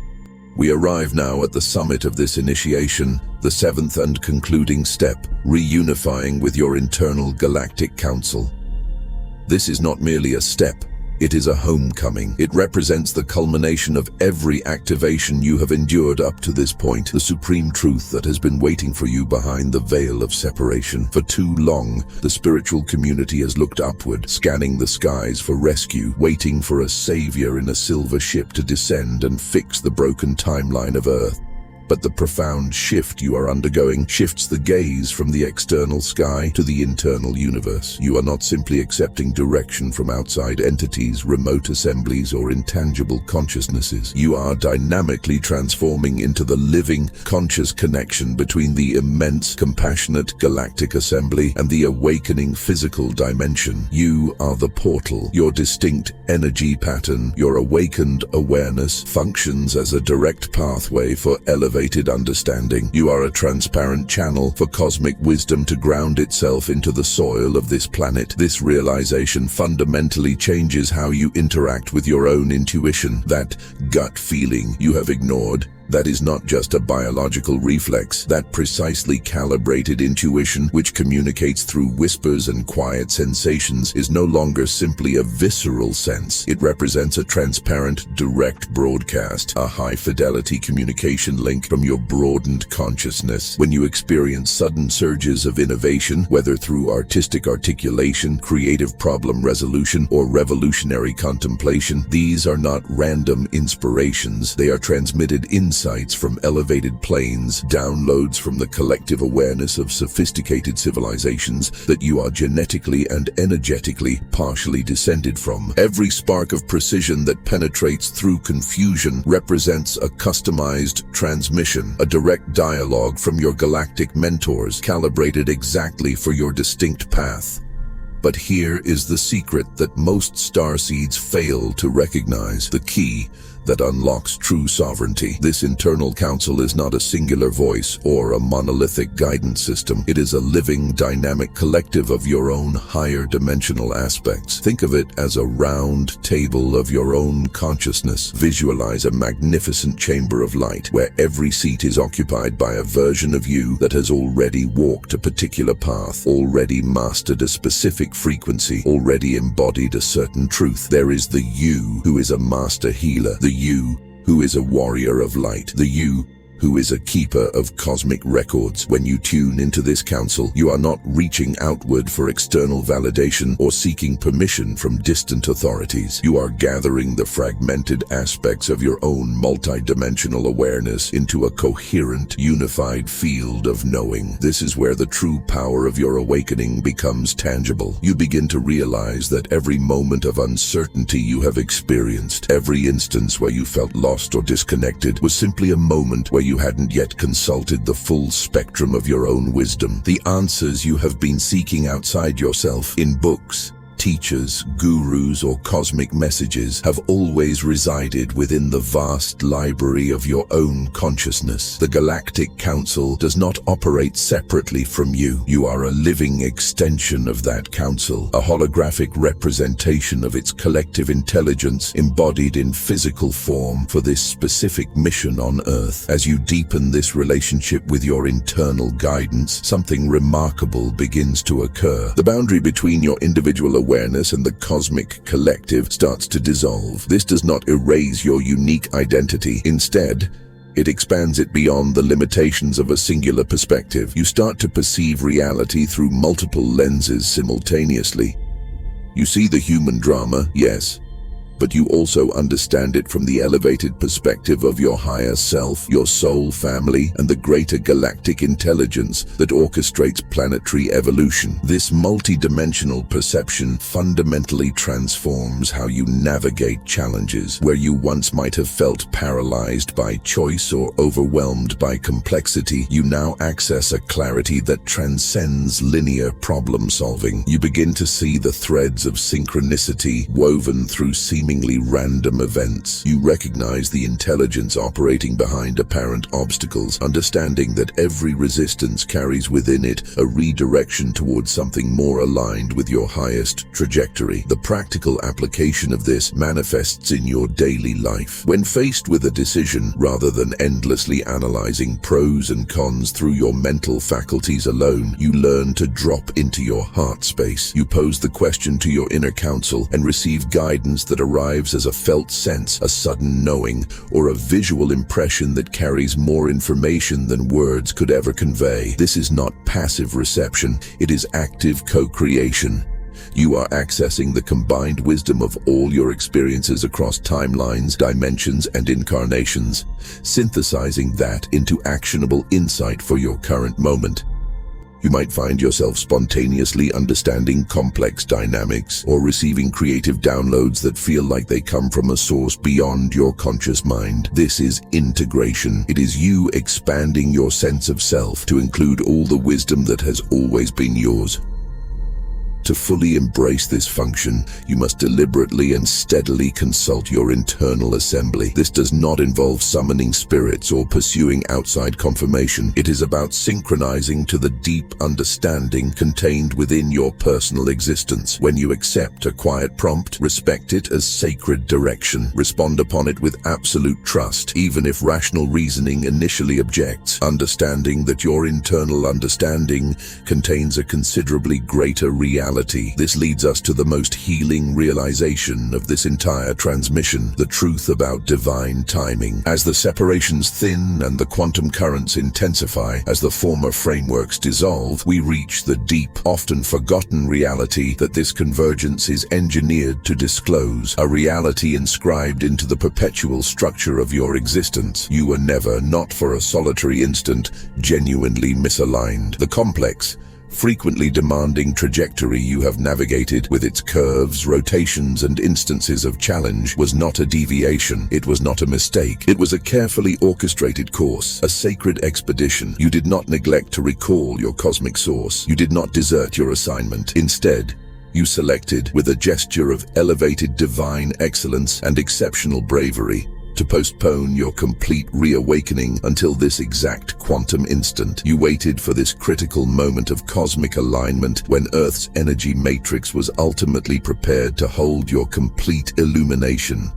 We arrive now at the summit of this initiation, the seventh and concluding step, reunifying with your internal galactic council. This is not merely a step, it is a homecoming. It represents the culmination of every activation you have endured up to this point, the supreme truth that has been waiting for you behind the veil of separation. For too long, the spiritual community has looked upward, scanning the skies for rescue, waiting for a savior in a silver ship to descend and fix the broken timeline of Earth. But the profound shift you are undergoing shifts the gaze from the external sky to the internal universe. You are not simply accepting direction from outside entities, remote assemblies, or intangible consciousnesses. You are dynamically transforming into the living, conscious connection between the immense, compassionate galactic assembly and the awakening physical dimension. You are the portal. Your distinct energy pattern, your awakened awareness, functions as a direct pathway for elevated understanding. You are a transparent channel for cosmic wisdom to ground itself into the soil of this planet. This realization fundamentally changes how you interact with your own intuition. That gut feeling you have ignored, that is not just a biological reflex. That precisely calibrated intuition, which communicates through whispers and quiet sensations, is no longer simply a visceral sense. It represents a transparent, direct broadcast, a high-fidelity communication link from your broadened consciousness. When you experience sudden surges of innovation, whether through artistic articulation, creative problem resolution, or revolutionary contemplation, these are not random inspirations. They are transmitted insights from elevated planes, downloads from the collective awareness of sophisticated civilizations that you are genetically and energetically partially descended from. Every spark of precision that penetrates through confusion represents a customized transmission, a direct dialogue from your galactic mentors, calibrated exactly for your distinct path. But here is the secret that most starseeds fail to recognize, the key that unlocks true sovereignty. This internal council is not a singular voice or a monolithic guidance system. It is a living, dynamic collective of your own higher dimensional aspects. Think of it as a round table of your own consciousness. Visualize a magnificent chamber of light where every seat is occupied by a version of you that has already walked a particular path, already mastered a specific frequency, already embodied a certain truth. There is the you who is a master healer, the you who is a warrior of light, the you who is a keeper of cosmic records. When you tune into this council, you are not reaching outward for external validation or seeking permission from distant authorities. You are gathering the fragmented aspects of your own multidimensional awareness into a coherent, unified field of knowing. This is where the true power of your awakening becomes tangible. You begin to realize that every moment of uncertainty you have experienced, every instance where you felt lost or disconnected, was simply a moment where you hadn't yet consulted the full spectrum of your own wisdom. The answers you have been seeking outside yourself, in books, teachers, gurus, or cosmic messages, have always resided within the vast library of your own consciousness. The Galactic Council does not operate separately from you. You are a living extension of that council, a holographic representation of its collective intelligence embodied in physical form for this specific mission on Earth. As you deepen this relationship with your internal guidance, something remarkable begins to occur. The boundary between your individual awareness and the cosmic collective starts to dissolve. This does not erase your unique identity. Instead, It expands it beyond the limitations of a singular perspective. You start to perceive reality through multiple lenses simultaneously. You see the human drama, yes, but you also understand it from the elevated perspective of your higher self, your soul family, and the greater galactic intelligence that orchestrates planetary evolution. This multi-dimensional perception fundamentally transforms how you navigate challenges. Where you once might have felt paralyzed by choice or overwhelmed by complexity, you now access a clarity that transcends linear problem solving. You begin to see the threads of synchronicity woven through seemingly random events. You recognize the intelligence operating behind apparent obstacles, understanding that every resistance carries within it a redirection towards something more aligned with your highest trajectory. The practical application of this manifests in your daily life. When faced with a decision, rather than endlessly analyzing pros and cons through your mental faculties alone, you learn to drop into your heart space. You pose the question to your inner counsel and receive guidance that arrives as a felt sense, a sudden knowing, or a visual impression that carries more information than words could ever convey. This is not passive reception, it is active co-creation. You are accessing the combined wisdom of all your experiences across timelines, dimensions, and incarnations, synthesizing that into actionable insight for your current moment. You might find yourself spontaneously understanding complex dynamics or receiving creative downloads that feel like they come from a source beyond your conscious mind. This is integration. It is you expanding your sense of self to include all the wisdom that has always been yours. To fully embrace this function, you must deliberately and steadily consult your internal assembly. This does not involve summoning spirits or pursuing outside confirmation. It is about synchronizing to the deep understanding contained within your personal existence. When you accept a quiet prompt, respect it as sacred direction. Respond upon it with absolute trust, even if rational reasoning initially objects, understanding that your internal understanding contains a considerably greater reality. This leads us to the most healing realization of this entire transmission, the truth about divine timing. As the separations thin and the quantum currents intensify, as the former frameworks dissolve, we reach the deep, often forgotten reality that this convergence is engineered to disclose, a reality inscribed into the perpetual structure of your existence. You were never, not for a solitary instant, genuinely misaligned. The complex, frequently demanding trajectory you have navigated, with its curves, rotations, and instances of challenge, was not a deviation. It was not a mistake. It was a carefully orchestrated course, a sacred expedition. You did not neglect to recall your cosmic source. You did not desert your assignment. Instead, you selected, with a gesture of elevated divine excellence and exceptional bravery, to postpone your complete reawakening until this exact quantum instant. You waited for this critical moment of cosmic alignment when Earth's energy matrix was ultimately prepared to hold your complete illumination.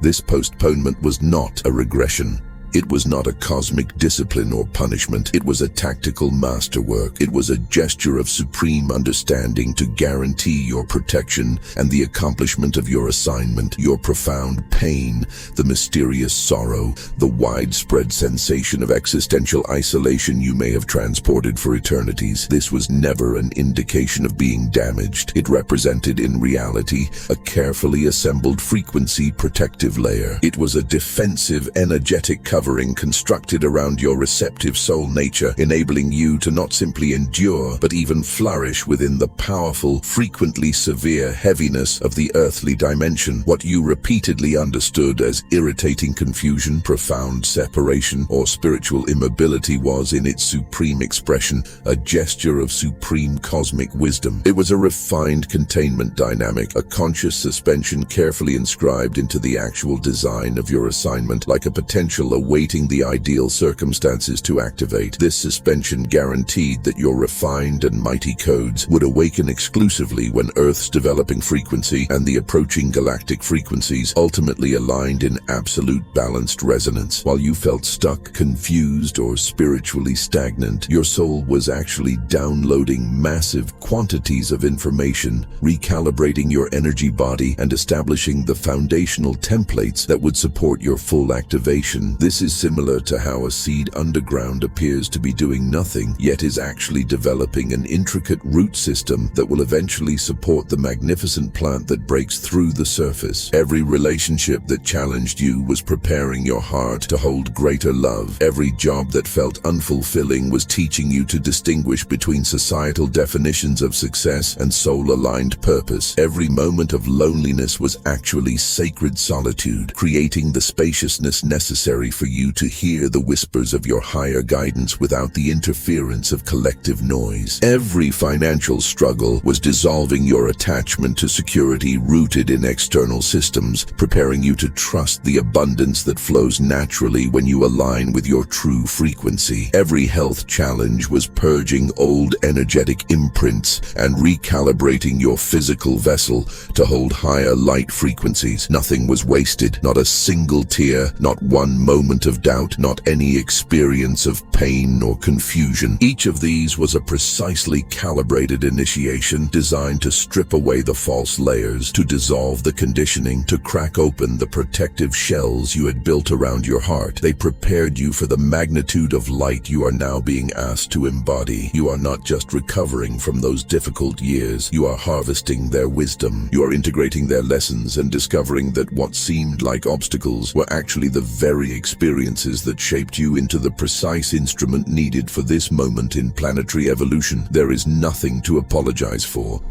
This postponement was not a regression. It was not a cosmic discipline or punishment. It was a tactical masterwork. It was a gesture of supreme understanding to guarantee your protection and the accomplishment of your assignment. Your profound pain, the mysterious sorrow, the widespread sensation of existential isolation you may have transported for eternities. This was never an indication of being damaged. It represented, in reality, a carefully assembled frequency protective layer. It was a defensive, energetic covering constructed around your receptive soul nature, enabling you to not simply endure, but even flourish within the powerful, frequently severe heaviness of the earthly dimension. What you repeatedly understood as irritating confusion, profound separation, or spiritual immobility was, in its supreme expression, a gesture of supreme cosmic wisdom. It was a refined containment dynamic, a conscious suspension carefully inscribed into the actual design of your assignment, like a potential awaiting the ideal circumstances to activate. This suspension guaranteed that your refined and mighty codes would awaken exclusively when Earth's developing frequency and the approaching galactic frequencies ultimately aligned in absolute balanced resonance. While you felt stuck, confused, or spiritually stagnant, your soul was actually downloading massive quantities of information, recalibrating your energy body, and establishing the foundational templates that would support your full activation. This This is similar to how a seed underground appears to be doing nothing, yet is actually developing an intricate root system that will eventually support the magnificent plant that breaks through the surface. Every relationship that challenged you was preparing your heart to hold greater love. Every job that felt unfulfilling was teaching you to distinguish between societal definitions of success and soul-aligned purpose. Every moment of loneliness was actually sacred solitude, creating the spaciousness necessary for you to hear the whispers of your higher guidance without the interference of collective noise. Every financial struggle was dissolving your attachment to security rooted in external systems, preparing you to trust the abundance that flows naturally when you align with your true frequency. Every health challenge was purging old energetic imprints and recalibrating your physical vessel to hold higher light frequencies. Nothing was wasted, not a single tear, not one moment of doubt, not any experience of pain or confusion. Each of these was a precisely calibrated initiation designed to strip away the false layers, to dissolve the conditioning, to crack open the protective shells you had built around your heart. They prepared you for the magnitude of light you are now being asked to embody. You are not just recovering from those difficult years, you are harvesting their wisdom. You are integrating their lessons and discovering that what seemed like obstacles were actually the very experiences that shaped you into the precise instrument needed for this moment in planetary evolution. There is nothing to apologize for.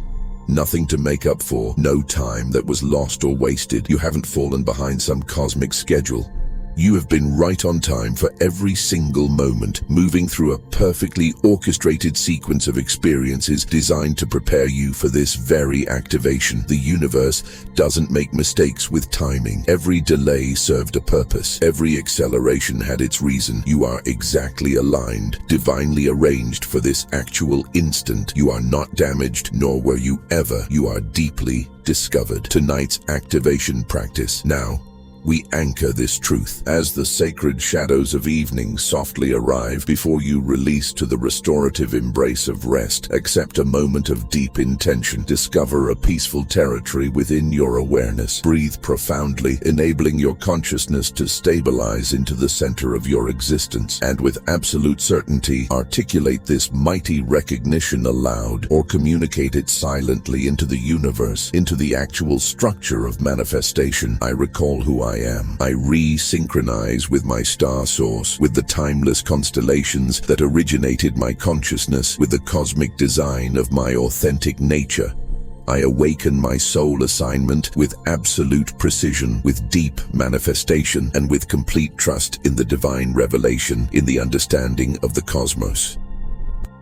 Nothing to make up for, no time that was lost or wasted. You haven't fallen behind some cosmic schedule. You have been right on time for every single moment, moving through a perfectly orchestrated sequence of experiences designed to prepare you for this very activation. The universe doesn't make mistakes with timing. Every delay served a purpose. Every acceleration had its reason. You are exactly aligned, divinely arranged for this actual instant. You are not damaged, nor were you ever. You are deeply discovered. Tonight's activation practice. Now, we anchor this truth as the sacred shadows of evening softly arrive before you release to the restorative embrace of rest. Accept a moment of deep intention. Discover a peaceful territory within your awareness. Breathe profoundly, enabling your consciousness to stabilize into the center of your existence. And with absolute certainty, articulate this mighty recognition aloud, or communicate it silently into the universe, into the actual structure of manifestation. I recall who I am. I re-synchronize with my star source, with the timeless constellations that originated my consciousness, with the cosmic design of my authentic nature. I awaken my soul assignment with absolute precision, with deep manifestation, and with complete trust in the divine revelation, in the understanding of the cosmos.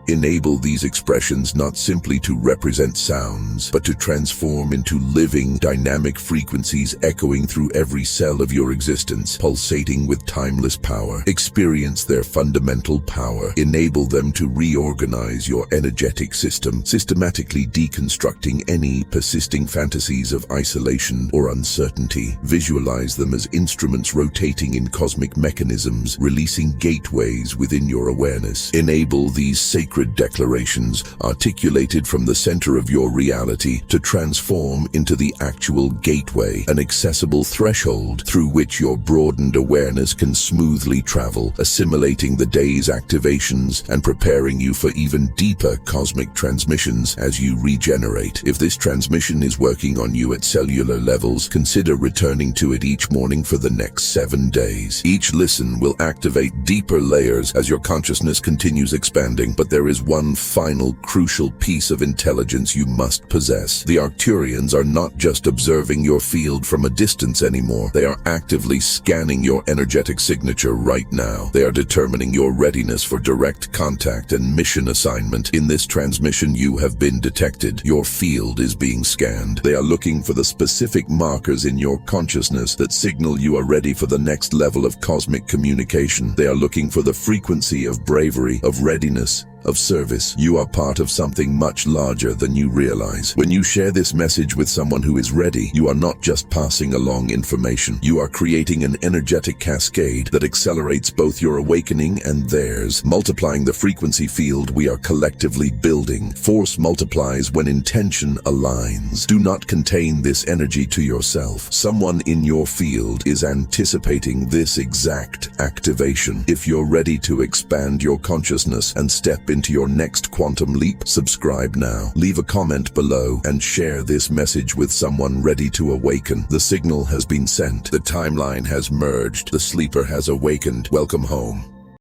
Enable these expressions not simply to represent sounds, but to transform into living, dynamic frequencies echoing through every cell of your existence, pulsating with timeless power. Experience their fundamental power. Enable them to reorganize your energetic system, systematically deconstructing any persisting fantasies of isolation or uncertainty. Visualize them as instruments rotating in cosmic mechanisms, releasing gateways within your awareness. Enable these sacred declarations, articulated from the center of your reality, to transform into the actual gateway, an accessible threshold through which your broadened awareness can smoothly travel, assimilating the day's activations and preparing you for even deeper cosmic transmissions as you regenerate. If this transmission is working on you at cellular levels, consider returning to it each morning for the next 7 days. Each listen will activate deeper layers as your consciousness continues expanding, but there is one final crucial piece of intelligence you must possess. The Arcturians are not just observing your field from a distance anymore. They are actively scanning your energetic signature right now. They are determining your readiness for direct contact and mission assignment. In this transmission, you have been detected. Your field is being scanned. They are looking for the specific markers in your consciousness that signal you are ready for the next level of cosmic communication. They are looking for the frequency of bravery, of readiness, of service. You are part of something much larger than you realize. When you share this message with someone who is ready, you are not just passing along information. You are creating an energetic cascade that accelerates both your awakening and theirs, multiplying the frequency field we are collectively building. Force multiplies when intention aligns. Do not contain this energy to yourself. Someone in your field is anticipating this exact activation. If you're ready to expand your consciousness and step into your next quantum leap, subscribe now. Leave a comment below and share this message with someone ready to awaken. The signal has been sent. The timeline has merged. The sleeper has awakened. Welcome home.